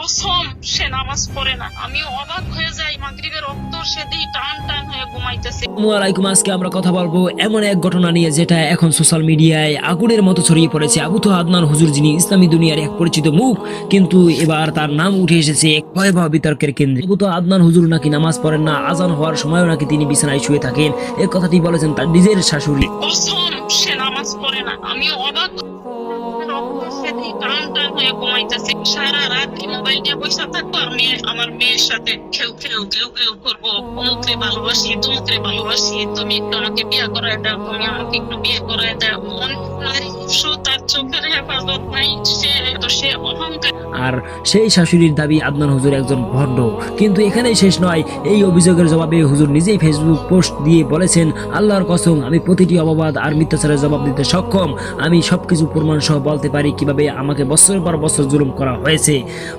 কসম সে নামাজ পড়ে না। আমি অবাক হয়ে যাই, মাগরিবের রক্ত সে দিয়ে টান টান হয়ে ঘুমাইতেছে। আসসালামু আজকে আমরা কথা বলবো এমন এক ঘটনা নিয়ে যেটা এখন সোশ্যাল মিডিয়ায় আগুনের মতো ছড়িয়ে পড়েছে। আবু তোহা আদনান হুজুর, যিনি ইসলামী দুনিয়ার এক পরিচিত মুখ, কিন্তু এবার তার নাম উঠে এসেছে এক ভয়াবহ বিতর্কের কেন্দ্রে। আবু তোহা আদনান হুজুর নাকি নামাজ পড়েন না, আজান হওয়ার সময়ও নাকি তিনি বিছানায় শুয়ে থাকেন। এই কথাটি বলেছেন তার নিজের শাশুড়ি। কসম সে নামাজ পড়ে না। আমি অবাক, রক্ত সে দিয়ে টান টান হয়ে ঘুমাইতেছে। সারা রাত মোবাইল নিয়ে বসে থাকবো আর আমার মেয়ের সাথে খেউ খেউ খেউ খেউ করবো। অমুকরে ভালোবাসি, তমুকরে ভালোবাসি, তুমি একটু আমাকে বিয়ে করায় দাও, তুমি আমাকে একটু বিয়ে করায় দাও। নারী তার চোখের হেফাজত নাই, সে অহংকার। আর সেই শাশুড়ির দাবি আদনান হুজুর একজন ভণ্ড। কিন্তু এখানেই শেষ নয়। এই অভিযোগের জবাবে হুজুর নিজেই ফেসবুক পোস্ট দিয়ে বলেছেন, আল্লাহর কসম, আমি প্রতিটি অপবাদ আর মিথ্যাচারের জবাব দিতে সক্ষম। আমি সবকিছু প্রমাণ সহ বলতে পারি কিভাবে আমাকে বছরের পর বছর জুলুম করা হয়েছে।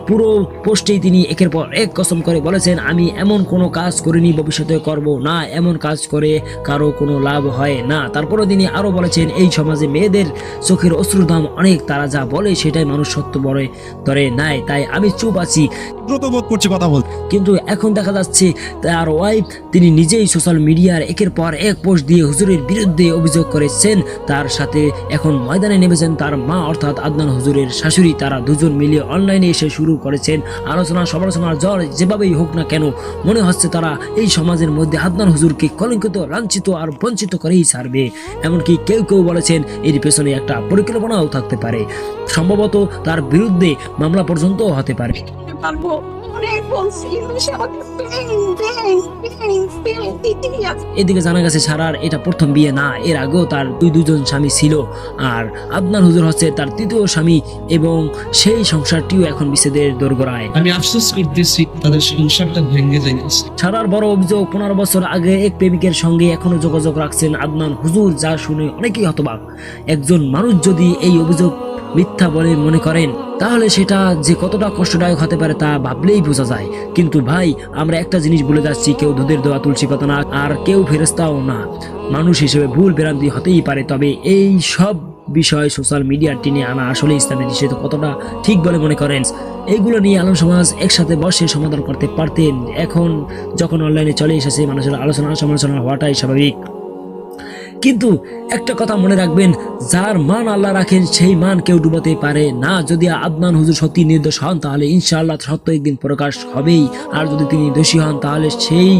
পুরো পোস্টেই তিনি একের পর এক কসম করে বলেছেন, আমি এমন কোনো কাজ করিনি, ভবিষ্যতে করব না, এমন কাজ করে কারো কোনো লাভ হয় না। তারপরে তিনি আরো বলেছেন, এই সমাজে মেয়েদের চোখের অশ্রুর দাম অনেক, তারা যা বলে সেটাই মানুষ সত্য বলে ধরে নাই, তাই আমি চুপ আছি। বোধ করছি কথা বল। কিন্তু এখন দেখা যাচ্ছে তার ওয়াইফ তিনি নিজেই সোশ্যাল মিডিয়ার একের পর এক পোস্ট দিয়ে হুজুরের বিরুদ্ধে অভিযোগ করেছেন। তার সাথে এখন ময়দানে নেমেছেন তার মা অর্থাৎ আদনান হুজুরের শাশুড়ি। তারা দুজন মিলে অনলাইনে এসে শুরু করেছেন আলোচনা সমালোচনার জ্বর। যেভাবেই হোক না কেন, মনে হচ্ছে তারা এই সমাজের মধ্যে আদনান হুজুরকে কলঙ্কিত, লাঞ্ছিত আর বঞ্চিত করেই ছাড়বে। এমনকি কেউ কেউ বলেছেন এর পেছনে একটা পরিকল্পনাও থাকতে পারে, সম্ভবত তার বিরুদ্ধে মামলা পর্যন্ত হতে পারে। এদিকে জানা গেছে সারার এটা প্রথম বিয়ে না, এর আগেও তার দুজন স্বামী ছিল। আর আদনান হুজুর হচ্ছে তার তৃতীয় স্বামী এবং সেই সংসারটিও এখন বিচ্ছেদের দোরগোড়ায়। আমি আফসোস করতেছি তাদের সংসারটা ভেঙে যাচ্ছে। সারার বড় অভিযোগ, 15 বছর আগে এক প্রেমিকের সঙ্গে এখনো যোগাযোগ রাখছেন আদনান হুজুর, যা শুনে অনেকেই হতবাক। একজন মানুষ যদি এই অভিযোগ মিথ্যা বলে মনে করেন, তাহলে সেটা যে কতটা কষ্টদায়ক হতে পারে তা ভাবলেই বোঝা যায়। কিন্তু ভাই, আমরা একটা জিনিস ভুলে যাচ্ছি, কেউ দুধের দেওয়া তুলসী পাতা না, আর কেউ ফেরেশতাও না। মানুষ হিসেবে ভুল ভ্রান্তি হতেই পারে, তবে এই সব বিষয় সোশ্যাল মিডিয়ার টেনে আনা আসলে ইসলামের নিষেধ কতটা ঠিক বলে মনে করেন? এইগুলো নিয়ে আলম সমাজ একসাথে বসে সমাধান করতে পারতেন। এখন যখন অনলাইনে চলে এসেছে, মানুষের আলোচনা সমালোচনা হওয়াটাই স্বাভাবিক। কিন্তু একটা কথা মনে রাখবেন, যার মান আল্লাহ রাখেন সেই মান কেউ ডুবাতে পারে না। যদি আদনান হুজুর সত্যি নির্দোষ হন, তাহলে ইনশাআল্লাহ সত্য একদিন প্রকাশ হবেই। আর যদি তিনি দোষী হন, তাহলে সেই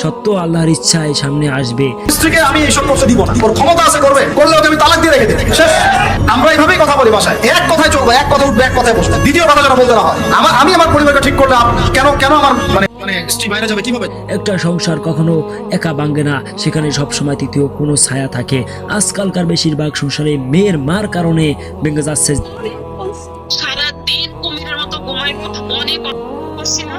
সত্য আল্লাহর ইচ্ছায় সামনে আসবে। স্ত্রীকে আমি এইসব করতে দিব না। ওর ক্ষমতা আছে, করবে, করলে ওকে আমি তালাক দিয়ে রেখে দেব। শেষ। আমরা এইভাবেই কথা বলি বাসায়, এক কথায় চলবো, এক কথা উঠবে, এক কথায় বসবে। দ্বিতীয় কথা যেন বলতে না হয়। আমি আমার পরিবারকে ঠিক করলে কেন আমার মানে স্ত্রী বাইরে যাবে কিভাবে? একটা সংসার কখনো একা ভাঙে না, সেখানে সব সময় তৃতীয় কোনো ছায়া থাকে। আজকালকার বেশিরভাগ সংসারে মেয়ের মার কারণে ভেঙে যাচ্ছে। সারাদিন কুমিরের মতো ঘুমাইবো, অনেক করছি না,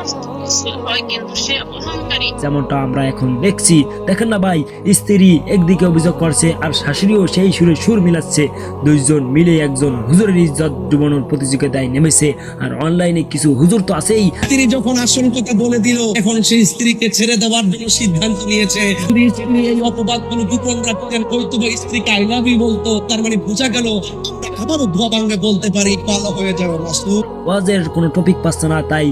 হয় কিন্তু সে অহংকারী। যেমনটা আমরা এখন দেখছি। দেখেন না ভাই, স্ত্রী একদিকে অভিযোগ করছে আর শাশুড়িও সেই সুরে সুর মিলাচ্ছে। দুইজন মিলে একজন হুজুরের ইজ্জত ডুবানোর প্রতিযোগিতায় নেমেছে। আর অনলাইনে কিছু হুজুর তো আছেই। স্ত্রী যখন আসল কথা বলে দিল, এখন সেই স্ত্রীকে ছেড়ে দেওয়ার জন্য সিদ্ধান্ত নিয়েছে। স্ত্রী এই অপবাদগুলো গোপন রাখতেন, হয়তো বা স্ত্রীকে আই লাভ ইউ বলতো। তার মানে বোঝা গেল আবারও ধোয়া ভাঙ্গে বলতে পারি, পালা হয়ে যাবে মাসুদ। ওয়াজের কোনো টপিক পাচ্ছে না, তাই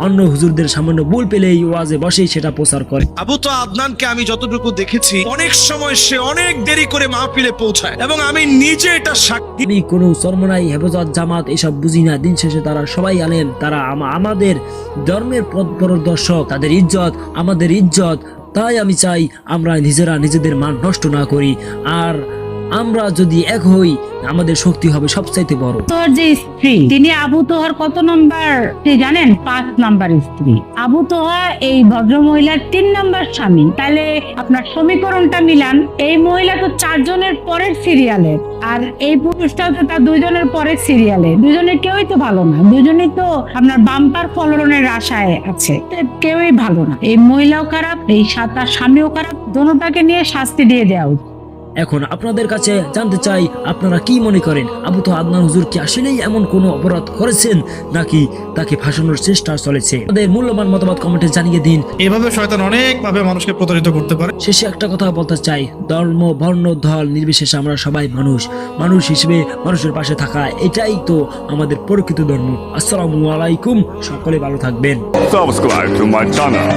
অন্য হুজুরদের সামান্য ভুল পেলেই ওয়াজে বসেই সেটা প্রচার করে। আবু তো আদনানকে আমি যতটুকু দেখেছি, অনেক সময় সে অনেক দেরি করে মাহফিলে পৌঁছায় এবং আমি নিজে এটা সাক্ষী। আমি কোনো চরমনাই, হেফাজত, জামাত এসব বুঝি না। দিন শেষে তারা সবাই আলেম, তারা আমাদের ধর্মের পথ প্রদর্শক, তাদের ইজ্জত আমাদের ইজ্জত। তাই আমি চাই আমরা নিজেরা নিজেদের মান নষ্ট না করি। আর আমরা যদি এক হই, আমাদের শক্তি হবে সবচাইতে বড়। তোর যে স্ত্রী, তিনি আবু তোহার কত নম্বর স্ত্রী জানেন? 5 নম্বর স্ত্রী। আবু তোহা এই ভদ্র মহিলার 3 নম্বর স্বামী। তাহলে আপনার সমীকরণটা মিলান। এই মহিলা তো 4 জনের পরের সিরিয়ালের, আর এই পুরুষটাও তো তার 2 জনের পরের সিরিয়ালের। দুজনের কেউই তো ভালো না, দুজনেই তো আপনার বাম্পার ফলনের আশায় আছে। কেউই ভালো না। এই মহিলাও খারাপ, এই তার স্বামীও খারাপ। দোনোটাকে নিয়ে শাস্তি দিয়ে দেওয়া উচিত। এখন আপনাদের কাছে জানতে চাই, আপনারা কি মনে করেন আবু তোহা আদনান হুজুর কি আসলেই এমন কোনো অপরাধ করেছেন নাকি তাকে ফাঁসানোর চেষ্টা চলেছে? আপনাদের মূল্যবান মতামত কমেন্টে জানিয়ে দিন। এভাবে শয়তান অনেক ভাবে মানুষকে প্রতারিত করতে পারে। শেষে একটা কথা বলতে চাই, ধর্ম বর্ণ দল নির্বিশেষে আমরা সবাই মানুষ হিসেবে মানুষের পাশে থাকা, এটাই তো আমাদের প্রকৃত ধর্ম। আসসালামু আলাইকুম, সকলে ভালো থাকবেন। Subscribe to my channel.